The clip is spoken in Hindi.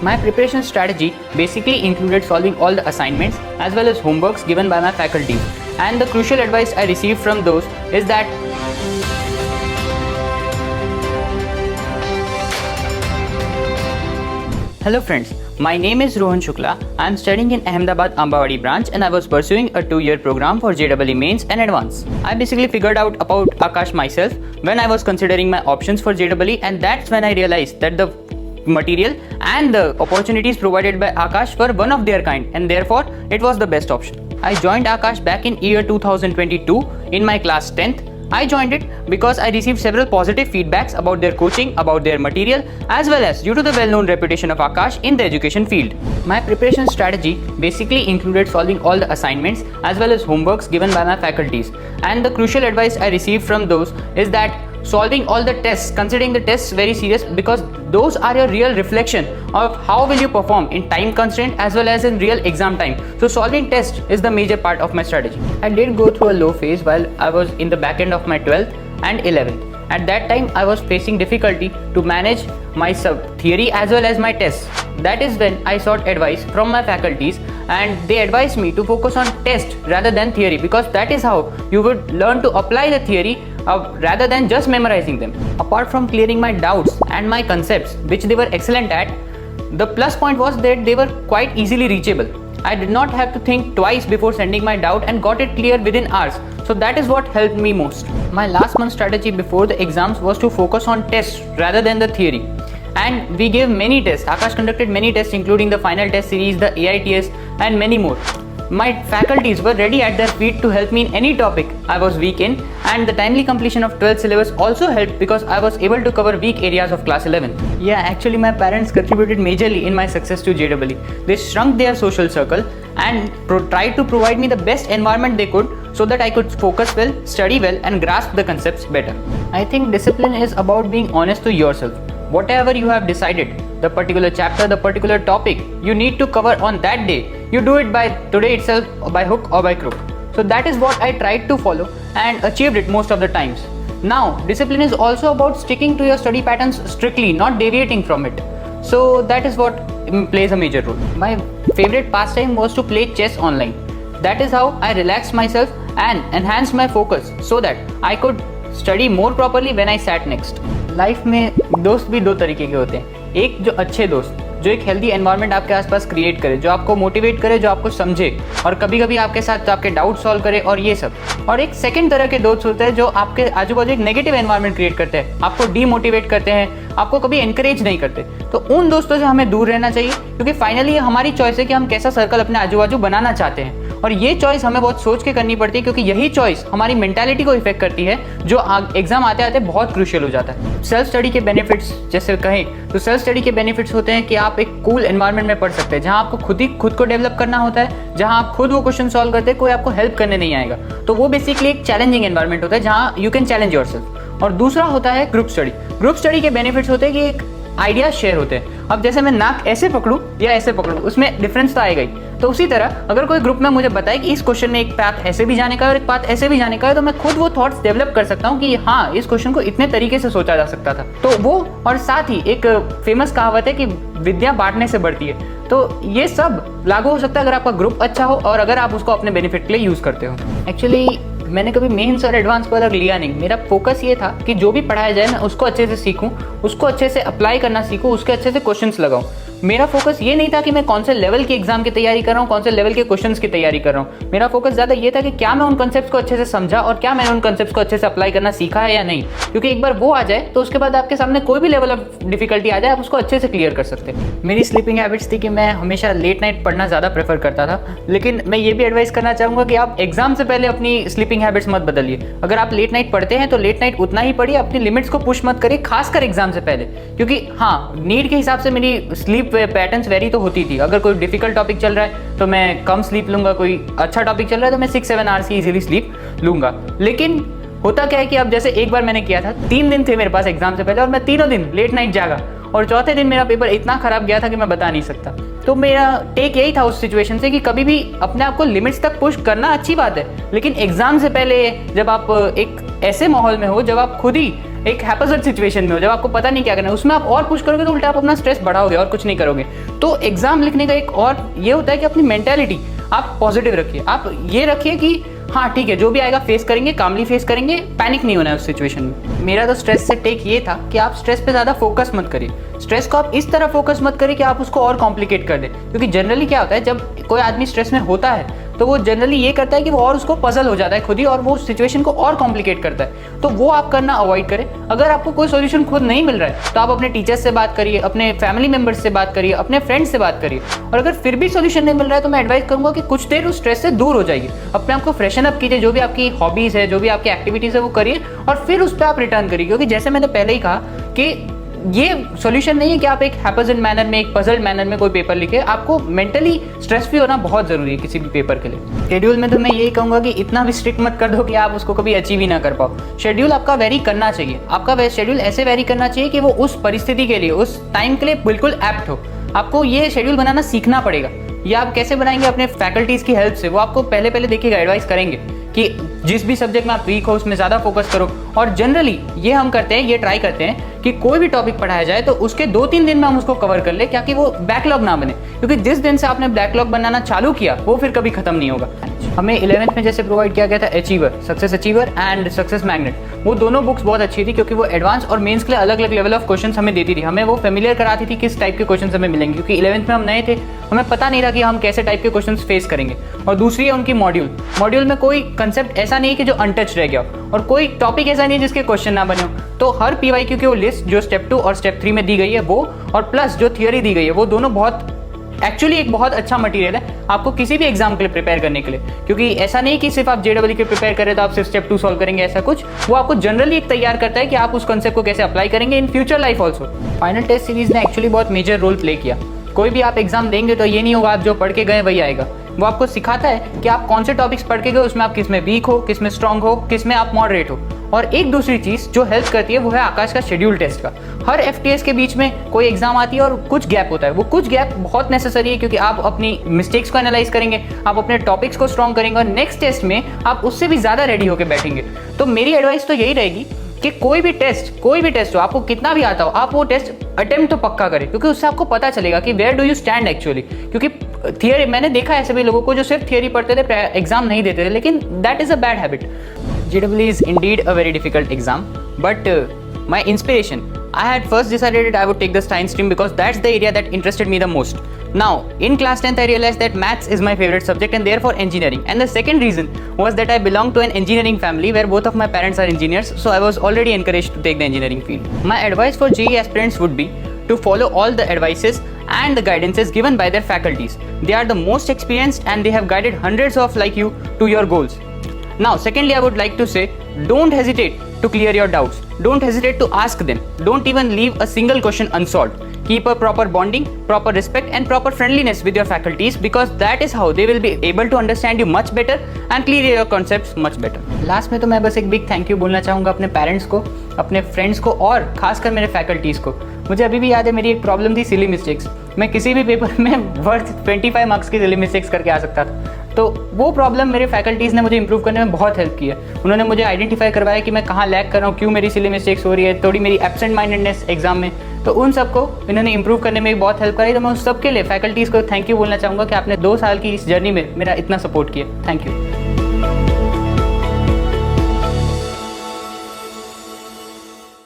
My preparation strategy basically included solving all the assignments as well as homeworks given by my faculty. And the crucial advice I received from those is that Hello friends, my name is Rohan Shukla. I am studying in Ahmedabad Ambawadi branch and I was pursuing a 2-year program for JEE Mains and Advance. I basically figured out about Akash myself when I was considering my options for JEE, and that's when I realized that the material and the opportunities provided by Akash were one of their kind, and therefore it was the best option. I joined Akash back in year 2022 in my class 10th. I joined it because I received several positive feedbacks about their coaching, about their material, as well as due to the well-known reputation of Akash in the education field. My preparation strategy basically included solving all the assignments as well as homeworks given by my faculties. And the crucial advice I received from those is that solving all the tests, considering the tests very serious, because those are your real reflection of how will you perform in time constraint as well as in real exam time. So solving tests is the major part of my strategy. I did go through a low phase while I was in the back end of my 12th and 11th. At that time I was facing difficulty to manage my theory as well as my tests. That is when I sought advice from my faculties, and they advised me to focus on test rather than theory, because that is how you would learn to apply the theory rather than just memorizing them. Apart from clearing my doubts and my concepts, which they were excellent at, the plus point was that they were quite easily reachable. I did not have to think twice before sending my doubt and got it clear within hours. So that is what helped me most. My last month strategy before the exams was to focus on tests rather than the theory. And we gave many tests. Akash conducted many tests, including the final test series, the AITS, and many more. My faculties were ready at their feet to help me in any topic I was weak in, and the timely completion of 12th syllabus also helped because I was able to cover weak areas of class 11. Yeah, actually my parents contributed majorly in my success to JEE. They shrunk their social circle and tried to provide me the best environment they could so that I could focus well, study well, and grasp the concepts better. I think discipline is about being honest to yourself. Whatever you have decided, the particular chapter, the particular topic you need to cover on that day, you do it by today itself, or by hook or by crook. So that is what I tried to follow and achieved it most of the times. Now, discipline is also about sticking to your study patterns strictly, not deviating from it. So that is what plays a major role. My favorite pastime was to play chess online. That is how I relaxed myself and enhanced my focus so that I could study more properly when I sat next. Life में दोस्त भी दो तरीके के होते हैं. एक जो अच्छे दोस्त, जो एक हेल्दी एनवायरनमेंट आपके आसपास क्रिएट करे, जो आपको मोटिवेट करे, जो आपको समझे और कभी कभी आपके साथ आपके डाउट सॉल्व करे और ये सब. और एक सेकंड तरह के दोस्त होते हैं जो आपके आजू बाजू एक नेगेटिव एनवायरनमेंट क्रिएट करते हैं, आपको डीमोटिवेट करते हैं, आपको कभी एनकरेज नहीं करते. तो उन दोस्तों से हमें दूर रहना चाहिए, क्योंकि फाइनली हमारी चॉइस है कि हम कैसा सर्कल अपने आजू बाजू बनाना चाहते हैं. और ये चॉइस हमें बहुत सोच के करनी पड़ती है, क्योंकि यही चॉइस हमारी मेंटालिटी को इफेक्ट करती है, जो एग्जाम आते आते बहुत क्रूशियल हो जाता है. सेल्फ स्टडी के बेनिफिट्स जैसे कहें तो सेल्फ स्टडी के बेनिफिट्स होते हैं कि आप एक कूल एनवायरनमेंट में पढ़ सकते हैं, जहां आपको खुद को डेवलप करना होता है, जहां आप खुद वो क्वेश्चन सॉल्व करते हैं, कोई आपको हेल्प करने नहीं आएगा. तो वो बेसिकली एक चैलेंजिंग एनवायरनमेंट होता है जहां यू कैन चैलेंज योरसेल्फ. और दूसरा होता है ग्रुप स्टडी. ग्रुप स्टडी के बेनिफिट्स होते हैं कि एक आइडिया शेयर होते हैं. अब जैसे मैं नाक ऐसे पकड़ूं या ऐसे पकड़ूं, उसमें डिफरेंस तो आएगा ही. तो उसी तरह अगर कोई ग्रुप में मुझे बताए कि इस क्वेश्चन में एक पाथ ऐसे भी जाने का है और एक पाथ ऐसे भी जाने का है, तो मैं खुद वो थॉट्स डेवलप कर सकता हूँ कि हाँ, इस क्वेश्चन को इतने तरीके से सोचा जा सकता था. तो वो, और साथ ही एक फेमस कहावत है कि विद्या बांटने से बढ़ती है. तो ये सब लागू हो सकता है अगर आपका ग्रुप अच्छा हो और अगर आप उसको अपने बेनिफिट के लिए यूज करते हो. एक्चुअली मैंने कभी मेंस और एडवांस पर अलग लिया नहीं. मेरा फोकस ये था कि जो भी पढ़ाया जाए मैं उसको अच्छे से सीखूं, उसको अच्छे से अप्लाई करना सीखूं, उसके अच्छे से क्वेश्चंस लगाऊं. मेरा फोकस ये नहीं था कि मैं कौन से लेवल की एग्जाम की तैयारी कर रहा हूँ, कौन से लेवल के क्वेश्चंस की तैयारी कर रहा हूँ. मेरा फोकस ज़्यादा ये था कि क्या मैं उन कॉन्सेप्ट्स को अच्छे से समझा और क्या मैंने उन कॉन्सेप्ट्स को अच्छे से अप्लाई करना सीखा है या नहीं. क्योंकि एक बार वो आ जाए तो उसके बाद आपके सामने कोई भी लेवल ऑफ डिफिकल्टी आ जाए, आप उसको अच्छे से क्लियर कर सकते हैं. मेरी स्लीपिंग हैबिट्स थी कि मैं हमेशा लेट नाइट पढ़ना ज़्यादा प्रेफर करता था. लेकिन मैं ये भी एडवाइस करना चाहूँगा कि आप एग्जाम से पहले अपनी स्लीपिंग हैबिट्स मत बदलिए. अगर आप लेट नाइट पढ़ते हैं तो लेट नाइट उतना ही पढ़िए, अपनी लिमिट्स को पुश मत करिए, खासकर एग्जाम से पहले. क्योंकि हाँ, नीड के हिसाब से मेरी स्लीप पैटर्न्स वेरी तो होती थी. अगर कोई डिफिकल्ट टॉपिक चल रहा है तो मैं कम स्लीप लूंगा, कोई अच्छा टॉपिक चल रहा है तो मैं 6-7 आवर्स की इजीली स्लीप लूंगा. लेकिन होता क्या है कि अब जैसे एक बार मैंने किया था, 3 दिन थे मेरे पास एग्जाम से पहले और मैं तीनों दिन लेट नाइट जागा और चौथे दिन मेरा पेपर इतना खराब गया था कि मैं बता नहीं सकता. तो मेरा टेक यही था उस सिचुएशन से कि कभी भी अपने आप को लिमिट्स तक पुश करना अच्छी बात है, लेकिन एग्जाम से पहले जब आप एक ऐसे माहौल में हो, जब आप खुद ही एक हैपजर्ड सिचुएशन में हो, जब आपको पता नहीं क्या करना है, उसमें आप और पुश करोगे तो उल्टा आप अपना स्ट्रेस बढ़ाओगे और कुछ नहीं करोगे. तो एग्जाम लिखने का एक और ये होता है कि अपनी मेंटेलिटी आप पॉजिटिव रखिए, आप ये रखिए कि हाँ ठीक है, जो भी आएगा फेस करेंगे, कामली फेस करेंगे, पैनिक नहीं होना है उस सिचुएशन में। मेरा तो स्ट्रेस से टेक ये था कि आप स्ट्रेस पे ज़्यादा फोकस मत करिए, स्ट्रेस को आप इस तरह फोकस मत करिए कि आप उसको और कॉम्प्लिकेट कर दें। क्योंकि जनरली क्या होता है, जब कोई आदमी स्ट्रेस में होता है तो वो जनरली ये करता है कि वो और उसको पजल हो जाता है खुद ही, और वो सिचुएशन को और कॉम्प्लिकेट करता है। तो वो आप करना अवॉइड करें। अगर आपको कोई सोल्यूशन खुद नहीं मिल रहा है तो आप अपने टीचर्स से बात करिए, अपने फैमिली मेम्बर्स से बात करिए, अपने फ्रेंड्स से बात करिए। और अगर फिर भी सोल्यूशन नहीं मिल रहा है तो मैं एडवाइस करूंगा कि कुछ देर उस स्ट्रेस से दूर हो जाइए, अपने आप को फ्रेशन अप कीजिए, जो भी आपकी हॉबीज़ है, जो भी आपकी एक्टिविटीज़ है वो करिए, और फिर उस पर आप रिटर्न करिए। क्योंकि जैसे मैंने पहले ही कहा कि ये सॉल्यूशन नहीं है कि आप एक हैपेजेंट मैनर में, एक पजल्ड मैनर में कोई पेपर लिखे। आपको मेंटली स्ट्रेस फ्री होना बहुत ज़रूरी है किसी भी पेपर के लिए। शेड्यूल में तो मैं यही कहूँगा कि इतना भी स्ट्रिक्ट मत कर दो कि आप उसको कभी अचीव ही ना कर पाओ। शेड्यूल आपका वेरी करना चाहिए, आपका शेड्यूल ऐसे वेरी करना चाहिए कि वो उस परिस्थिति के लिए, उस टाइम के लिए बिल्कुल एप्ट हो। आपको ये शेड्यूल बनाना सीखना पड़ेगा। ये आप कैसे बनाएंगे? अपने फैकल्टीज़ की हेल्प से। वो आपको पहले देखिएगा, एडवाइस करेंगे कि जिस भी सब्जेक्ट में आप वीक हो उसमें ज़्यादा फोकस करो। और जनरली ये हम करते हैं, ये ट्राई करते हैं कि कोई भी टॉपिक पढ़ाया जाए तो उसके 2-3 दिन में हम उसको कवर कर ले, ताकि वो बैकलॉग ना बने। क्योंकि जिस दिन से आपने बैकलॉग बनाना चालू किया वो फिर कभी खत्म नहीं होगा। हमें 11th में जैसे प्रोवाइड किया गया था achiever, success achiever and success magnet, वो दोनों बुक्स बहुत अच्छी थी क्योंकि वो एडवांस और मेंस के लिए अलग अलग लेवल ऑफ क्वेश्चंस हमें देती थी। हमें वो फेमिलियर कराती थी किस टाइप के क्वेश्चंस हमें मिलेंगे, क्योंकि 11th में हम नए थे, हमें पता नहीं था कि हम कैसे टाइप के क्वेश्चंस फेस करेंगे। और दूसरी है उनकी मॉड्यूल में कोई कंसेप्ट ऐसा नहीं है कि जो अनटच रह गया, और कोई टॉपिक ऐसा नहीं है जिसके क्वेश्चन ना बने हो। तो हर PYQ की वो लिस्ट जो स्टेप 2 और स्टेप 3 में दी गई है वो, और प्लस जो थियोरी दी गई है, वो दोनों बहुत एक्चुअली एक बहुत अच्छा मटेरियल है आपको किसी भी एग्जाम के लिए प्रिपेयर करने के लिए। क्योंकि ऐसा नहीं कि सिर्फ आप JEE के प्रिपेयर करें तो आप सिर्फ स्टेप 2 सॉल्व करेंगे, ऐसा कुछ। वो आपको जनरली एक तैयार करता है कि आप उस कॉन्सेप्ट को कैसे अप्लाई करेंगे in future life also. Final test series ने एक्चुअली बहुत मेजर रोल प्ले किया। कोई भी आप एग्जाम देंगे तो ये नहीं होगा आप जो पढ़ के गए वही आएगा। वो आपको सिखाता है कि आप कौन से टॉपिक्स पढ़ के गए, उसमें आप किस में वीक हो, किस में स्ट्रांग हो, किस में आप मॉडरेट हो। और एक दूसरी चीज़ जो हेल्प करती है वो है आकाश का शेड्यूल टेस्ट का। हर FTS के बीच में कोई एग्जाम आती है और कुछ गैप होता है। वो कुछ गैप बहुत नेसेसरी है क्योंकि आप अपनी मिस्टेक्स को एनालाइज करेंगे, आप अपने टॉपिक्स को स्ट्रॉन्ग करेंगे और नेक्स्ट टेस्ट में आप उससे भी ज़्यादा रेडी होकर बैठेंगे। तो मेरी एडवाइस तो यही रहेगी कि कोई भी टेस्ट हो, आपको कितना भी आता हो, आप वो टेस्ट अटेम्प्ट तो पक्का करें, क्योंकि उससे आपको पता चलेगा कि where do you stand actually. क्योंकि थियरी, मैंने देखा है ऐसे भी लोगों को जो सिर्फ थियरी पढ़ते थे, एग्जाम नहीं देते थे, लेकिन that is a bad habit. JEE is indeed a very difficult exam, but my inspiration, I had first decided that I would take the science stream because that's the area that interested me the most. Now, in class 10th, I realized that maths is my favorite subject and therefore engineering. And the second reason was that I belong to an engineering family where both of my parents are engineers, so I was already encouraged to take the engineering field. My advice for JEE aspirants would be to follow all the advices and the guidances given by their faculties. They are the most experienced and they have guided hundreds of like you to your goals. Now, secondly, I would like to say, don't hesitate to clear your doubts. Don't hesitate to ask them. Don't even leave a single question unsolved. Keep a proper bonding, proper respect and proper friendliness with your faculties because that is how they will be able to understand you much better and clear your concepts much better. Last में तो मैं बस एक बिग थैंक यू बोलना चाहूँगा अपने पेरेंट्स को, अपने फ्रेंड्स को और खासकर मेरे फैकल्टीज़ को। मुझे अभी भी याद है मेरी एक प्रॉब्लम थी सिली मिस्टेक्स। मैं किसी भी पेपर में वर्थ 25 मार्क्स की सिली मिस्टेक्स करके आ सकता था। तो वो प्रॉब्लम मेरे फैकल्टीज़ ने मुझे इंप्रूव करने में बहुत हेल्प की है। उन्होंने मुझे आइडेंटिफाई करवाया कि मैं कहाँ लैग कर रहा हूँ, क्यों मेरी सिली मिस्टेक्स हो रही है, थोड़ी मेरी एब्सेंट माइंडेडनेस एग्जाम में। तो उन सबको इन्होंने इंप्रूव करने में बहुत हेल्प करी। तो मैं उस सब के लिए फैकल्टीज़ को थैंक यू बोलना चाहूँगा कि आपने 2 साल की इस जर्नी में मेरा इतना सपोर्ट किया। Thank you.